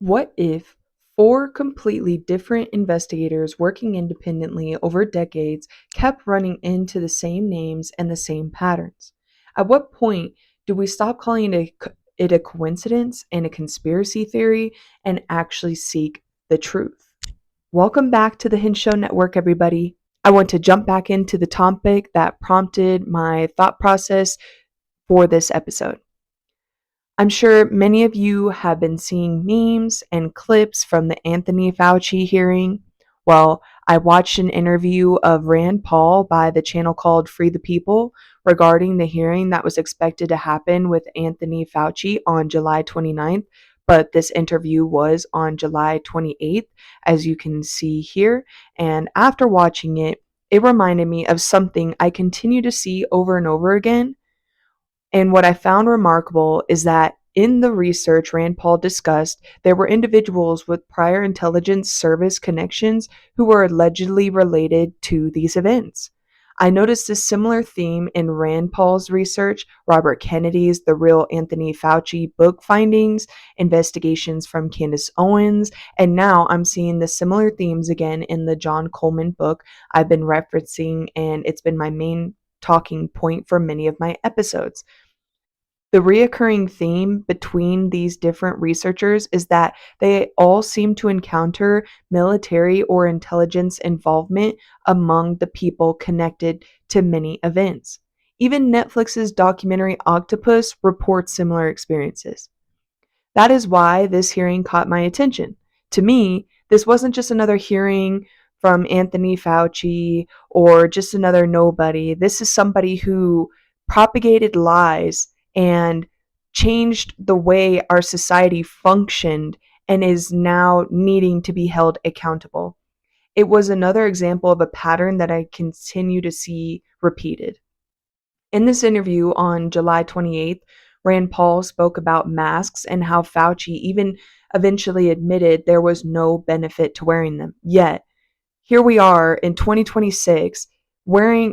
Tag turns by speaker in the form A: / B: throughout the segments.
A: What if four completely different investigators working independently over decades kept running into the same names and the same patterns? At what point do we stop calling it a coincidence and a conspiracy theory and actually seek the truth? Welcome back to the HenShow Network, everybody. I want to jump back into the topic that prompted my thought process for this episode. I'm sure many of you have been seeing memes and clips from the Anthony Fauci hearing. Well, I watched an interview of Rand Paul by the channel called Free the People regarding the hearing that was expected to happen with Anthony Fauci on July 29th, but this interview was on July 28th, as you can see here. And after watching it, it reminded me of something I continue to see over and over again, and what I found remarkable is that in the research Rand Paul discussed, there were individuals with prior intelligence service connections who were allegedly related to these events. I noticed a similar theme in Rand Paul's research, Robert Kennedy's The Real Anthony Fauci book findings, investigations from Candace Owens, and now I'm seeing the similar themes again in the John Coleman book I've been referencing, and it's been my main talking point for many of my episodes. The reoccurring theme between these different researchers is that they all seem to encounter military or intelligence involvement among the people connected to many events. Even Netflix's documentary Octopus reports similar experiences. That is why this hearing caught my attention. To me, this wasn't just another hearing from Anthony Fauci or just another nobody. This is somebody who propagated lies and changed the way our society functioned and is now needing to be held accountable. It was another example of a pattern that I continue to see repeated. In this interview on July 28th, Rand Paul spoke about masks and how Fauci even eventually admitted there was no benefit to wearing them. Yet, here we are in 2026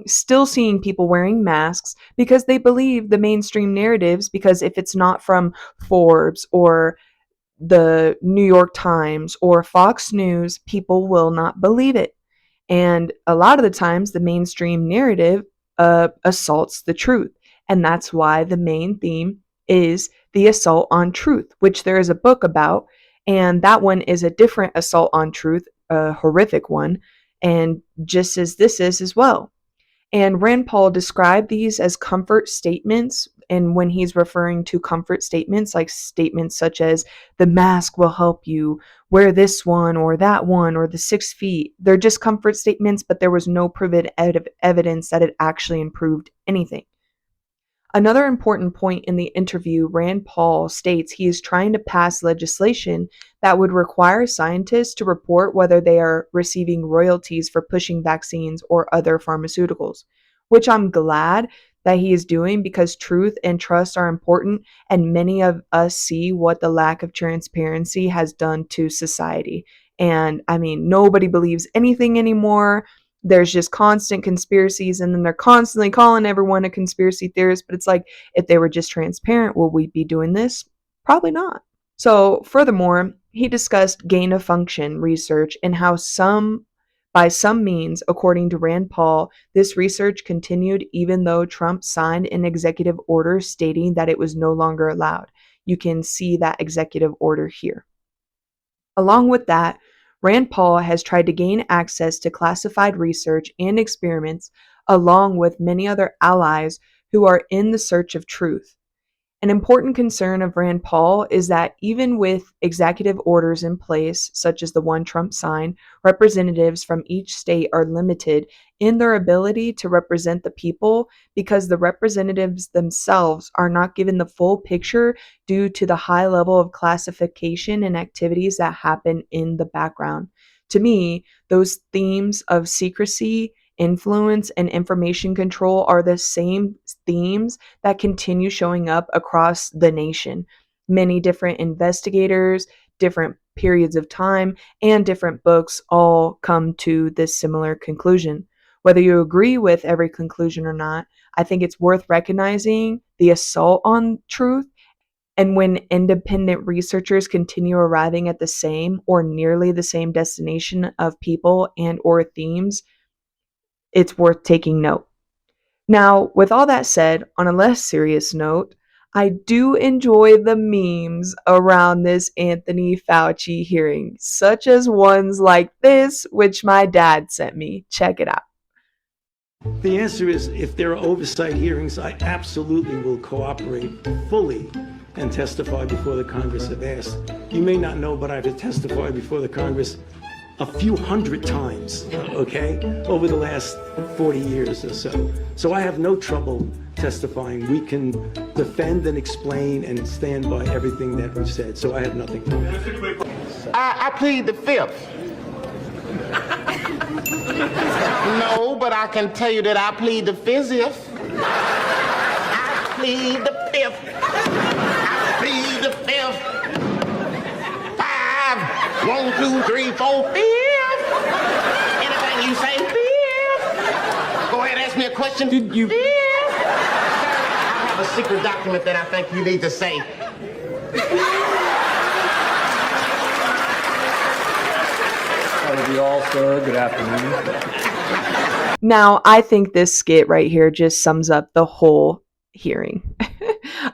A: still seeing people wearing masks because they believe the mainstream narratives, because if it's not from Forbes or the New York Times or Fox News, people will not believe it. And a lot of the times, the mainstream narrative assaults the truth. And that's why the main theme is the assault on truth, which there is a book about. And that one is a different assault on truth, a horrific one, and just as this is as well. And Rand Paul described these as comfort statements. And when he's referring to comfort statements, like statements such as the mask will help you, wear this one or that one, or the 6 feet, they're just comfort statements, but there was no proven evidence that it actually improved anything. Another important point in the interview, Rand Paul states he is trying to pass legislation that would require scientists to report whether they are receiving royalties for pushing vaccines or other pharmaceuticals, which I'm glad that he is doing because truth and trust are important, and many of us see what the lack of transparency has done to society. And I mean, nobody believes anything anymore. There's just constant conspiracies, and then they're constantly calling everyone a conspiracy theorist, but it's like, if they were just transparent, would we be doing this? Probably not. So furthermore, he discussed gain of function research and how by some means, according to Rand Paul, this research continued even though Trump signed an executive order stating that it was no longer allowed. You can see that executive order here. Along with that, Rand Paul has tried to gain access to classified research and experiments, along with many other allies who are in the search of truth. An important concern of Rand Paul is that even with executive orders in place, such as the one Trump signed, representatives from each state are limited in their ability to represent the people because the representatives themselves are not given the full picture due to the high level of classification and activities that happen in the background. To me, those themes of secrecy, influence, and information control are the same themes that continue showing up across the nation. Many different investigators, different periods of time, and different books all come to this similar conclusion. Whether you agree with every conclusion or not, I think it's worth recognizing the assault on truth And when independent researchers continue arriving at the same or nearly the same destination of people and or themes, it's worth taking note. Now, with all that said, on a less serious note, I do enjoy the memes around this Anthony Fauci hearing, such as ones like this, which my dad sent me. Check it out.
B: The answer is, if there are oversight hearings, I absolutely will cooperate fully and testify before the Congress if asked. You may not know, but I've testified before the Congress a few hundred times, okay, over the last 40 years or so. So I have no trouble testifying. We can defend and explain and stand by everything that we've said. So I have nothing to do.
C: I plead the fifth. No, but I can tell you that I plead the fifth. I plead the fifth. I plead the fifth. 5, 1, 2, 3, 4, 5. Anything you say, fifth. Go ahead, ask me a question. Did you? Fifth. I have a secret document that I think you need to say.
D: That'll be all, sir. Good afternoon.
A: Now, I think this skit right here just sums up the whole hearing.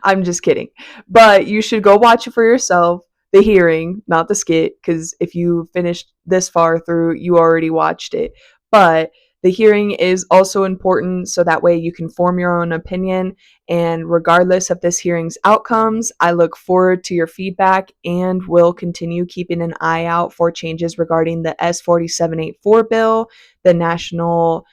A: I'm just kidding. But you should go watch it for yourself, the hearing, not the skit, because if you finished this far through, you already watched it. But the hearing is also important so that way you can form your own opinion. And regardless of this hearing's outcomes, I look forward to your feedback and will continue keeping an eye out for changes regarding the S4784 bill, the National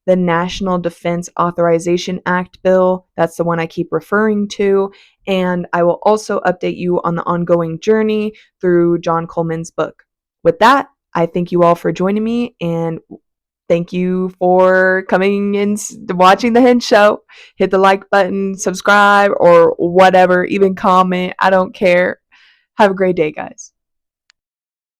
A: the National Defense Authorization Act bill. That's the one I keep referring to. And I will also update you on the ongoing journey through John Coleman's book. With that, I thank you all for joining me, and thank you for coming and watching the HenShow. Hit the like button, subscribe, or whatever, even comment. I don't care. Have a great day, guys.